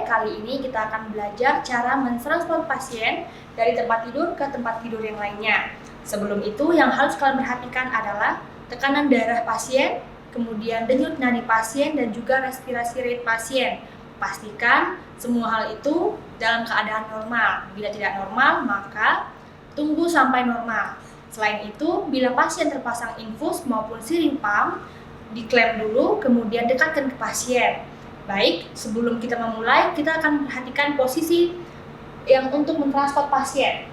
kali ini kita akan belajar cara mentransfer pasien dari tempat tidur ke tempat tidur yang lainnya. Sebelum itu, yang harus kalian perhatikan adalah tekanan darah pasien, kemudian denyut nadi pasien, dan juga respirasi rate pasien. Pastikan semua hal itu dalam keadaan normal. Bila tidak normal, maka tunggu sampai normal. Selain itu, bila pasien terpasang infus maupun siring pump, diklaim dulu, kemudian dekatkan ke pasien. Baik, sebelum kita memulai, kita akan perhatikan posisi yang untuk mentransfer pasien.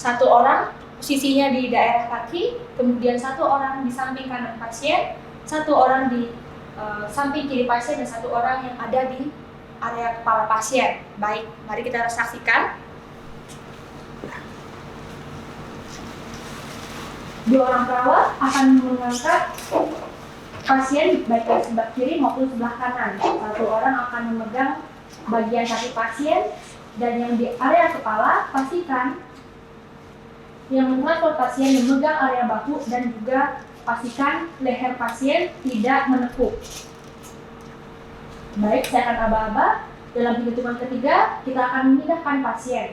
Satu orang posisinya di daerah kaki, kemudian satu orang di samping kanan pasien, satu orang di samping kiri pasien, dan satu orang yang ada di area kepala pasien. Baik, mari kita saksikan. Dua orang perawat akan mengangkat pasien baik dari sebelah kiri maupun sebelah kanan. Satu orang akan memegang bagian kaki pasien, dan yang di area kepala pastikan yang mentransfer pasien memegang area bahu, dan juga pastikan leher pasien tidak menekuk. Baik, saya akan aba-aba. Dalam hitungan ketiga, kita akan memindahkan pasien.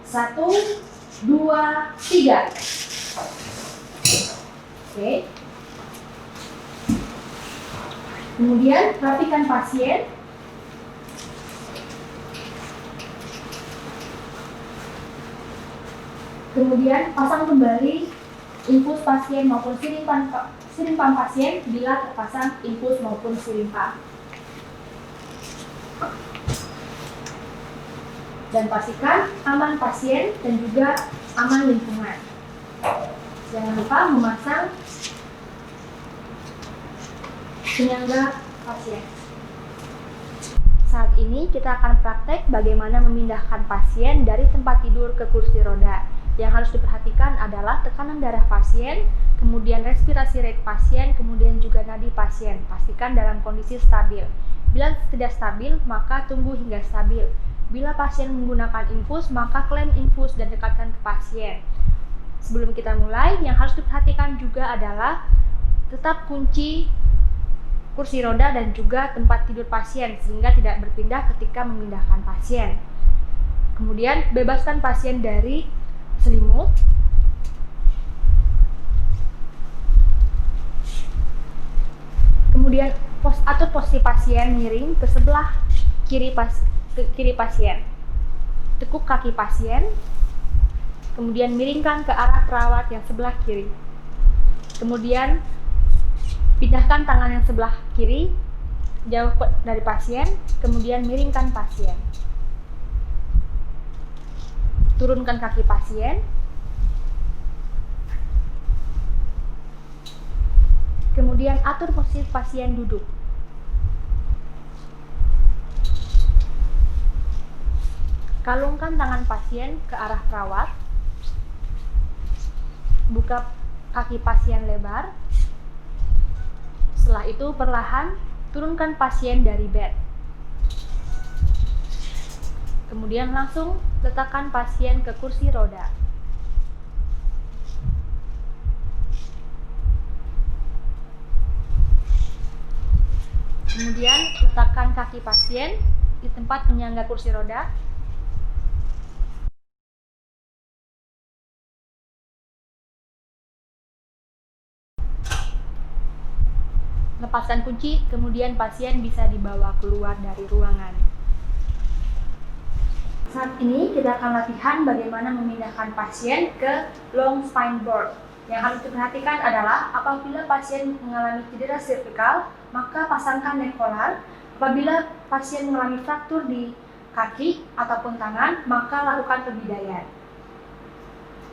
1, 2, 3. Oke. Kemudian rapikan pasien. Kemudian pasang kembali infus pasien maupun siring pump pasien bila terpasang infus maupun siring pump. Dan pastikan aman pasien dan juga aman lingkungan. Jangan lupa memasang penyangga pasien. Saat ini kita akan praktek bagaimana memindahkan pasien dari tempat tidur ke kursi roda. Yang harus diperhatikan adalah tekanan darah pasien, kemudian respirasi rate pasien, kemudian juga nadi pasien. Pastikan dalam kondisi stabil. Bila tidak stabil, maka tunggu hingga stabil. Bila pasien menggunakan infus, maka klaim infus dan dekatkan ke pasien. Sebelum kita mulai, yang harus diperhatikan juga adalah tetap kunci kursi roda dan juga tempat tidur pasien sehingga tidak berpindah ketika memindahkan pasien. Kemudian bebaskan pasien dari selimut. Kemudian atur posisi pasien miring ke sebelah kiri pasien. Tekuk kaki pasien. Kemudian miringkan ke arah perawat yang sebelah kiri. Kemudian pindahkan tangan yang sebelah kiri jauh dari pasien, kemudian miringkan pasien. Turunkan kaki pasien. Kemudian atur posisi pasien duduk. Kalungkan tangan pasien ke arah perawat. Buka kaki pasien lebar. Setelah itu perlahan turunkan pasien dari bed. Kemudian langsung letakkan pasien ke kursi roda. Kemudian letakkan kaki pasien di tempat penyangga kursi roda. Lepaskan kunci, kemudian pasien bisa dibawa keluar dari ruangan. Saat ini kita akan latihan bagaimana memindahkan pasien ke long spine board. Yang harus diperhatikan adalah apabila pasien mengalami cedera servikal, maka pasangkan neck collar. Apabila pasien mengalami fraktur di kaki ataupun tangan, maka lakukan pembidayan.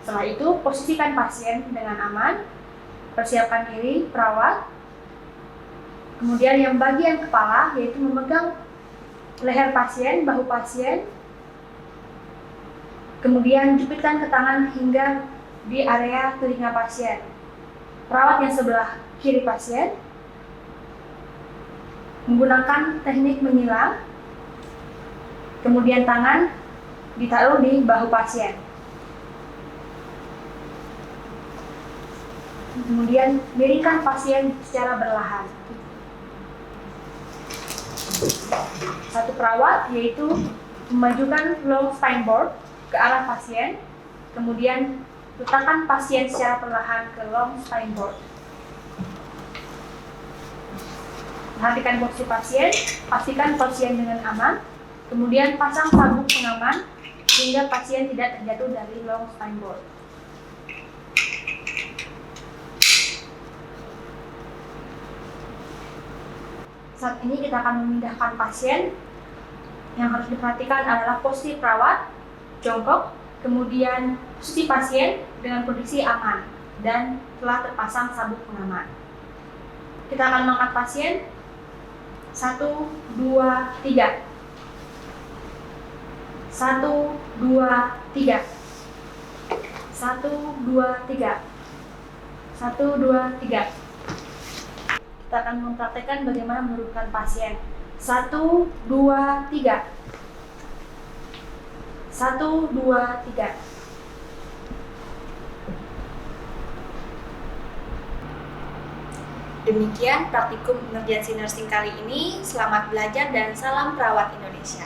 Setelah itu, posisikan pasien dengan aman. Persiapkan diri perawat. Kemudian yang bagian kepala, yaitu memegang leher pasien, bahu pasien. Kemudian jepitkan ke tangan hingga di area telinga pasien. Perawat yang sebelah kiri pasien menggunakan teknik menyilang. Kemudian tangan ditaruh di bahu pasien. Kemudian miringkan pasien secara berlahan. Satu perawat yaitu memajukan long spine board ke arah pasien, kemudian letakkan pasien secara perlahan ke long spine board. Perhatikan posisi pasien, pastikan pasien dengan aman, kemudian pasang sabuk pengaman sehingga pasien tidak terjatuh dari long spine board. Saat ini kita akan memindahkan pasien. Yang harus diperhatikan adalah posisi perawat, jongkok, kemudian posisi pasien dengan kondisi aman dan telah terpasang sabuk pengaman. Kita akan mengangkat pasien. 1, 2, 3. 1, 2, 3. 1, 2, 3. 1, 2, 3. Kita akan mempraktekkan bagaimana menurunkan pasien. 1, 2, 3. 1, 2, 3. Demikian praktikum emergency nursing kali ini. Selamat belajar dan salam perawat Indonesia.